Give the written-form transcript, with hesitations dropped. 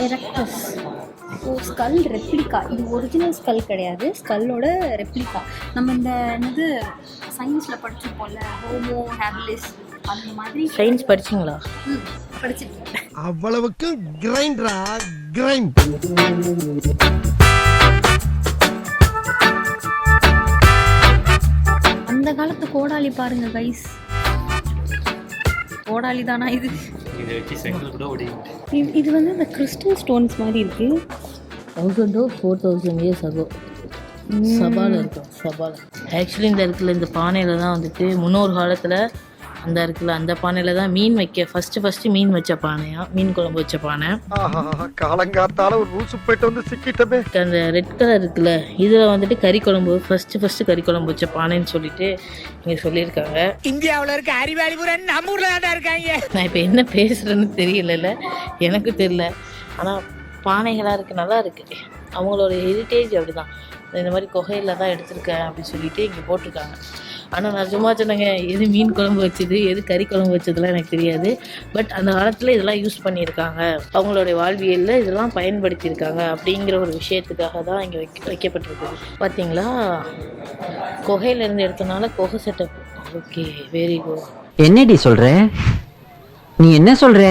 Erectus. ஓ, skull replica. இது original skull கிடையாது, ஸ்கல்லோட replica. நம்ம இந்த என்னது சயின்ஸில் படிச்சிருப்போம்ல, ஹோமோ ஹேபிலிஸ், அந்த மாதிரி. சயின்ஸ் படிச்சிங்களா? படிச்சிருக்கேன். அவ்வளவுக்கு கிரைண்டரா கிரைண்ட். அந்த காலத்து கோடாலி பாருங்க கைஸ். கோடாலி தானா இது? இது வந்து இந்த கிறிஸ்டல் ஸ்டோன்ஸ் மாதிரி இருக்கு. 1000 to 4000 years ago சபால இருக்கும். சபால ஆக்சுவலி இந்த இடத்துல இந்த பானையில் தான் வந்துட்டு முன்னொரு காலத்தில் அந்த இருக்குல்ல அந்த பானையில் தான் மீன் வைக்க ஃபஸ்ட்டு மீன் வச்ச பானையா, மீன் குழம்பு வச்ச பானை. காலங்காத்தால ஒரு ரூசு போயிட்டு வந்து சிக்கிட்டமே. அந்த ரெட் கலர் இருக்குல்ல இதில் வந்துட்டு கறி குழம்பு ஃபஸ்ட்டு கறி குழம்பு வச்ச பானைன்னு சொல்லிட்டு இங்கே சொல்லியிருக்காங்க. இந்தியாவில் இருக்க அறிவாளிபுரன் நம்ம ஊரில் தான் இருக்காங்க. நான் இப்போ என்ன பேசுகிறேன்னு தெரியல, எனக்கு தெரியல. ஆனால் பானைகளாக இருக்குது, நல்லா இருக்குது. அவங்களோட ஹெரிட்டேஜ் அப்படி தான். இந்த மாதிரி குகையில் தான் எடுத்திருக்கேன் அப்படின்னு சொல்லிட்டு இங்கே போட்டிருக்காங்க. ஆனால் நான் சும்மா சொன்னேங்க, எது மீன் குழம்பு வச்சது எது கறி குழம்பு வச்சதுலாம் எனக்கு தெரியாது. பட் அந்த காலத்தில் இதெல்லாம் யூஸ் பண்ணியிருக்காங்க, அவங்களுடைய வாழ்வியலில் இதெல்லாம் பயன்படுத்தியிருக்காங்க அப்படிங்கிற ஒரு விஷயத்துக்காக தான் இங்கே வைக்கப்பட்டிருக்கு. பார்த்தீங்களா, குகையிலேருந்து எடுத்தனால குகை செட்டப். Okay, very good. என்னடி சொல்ற? நீ என்ன சொல்ற?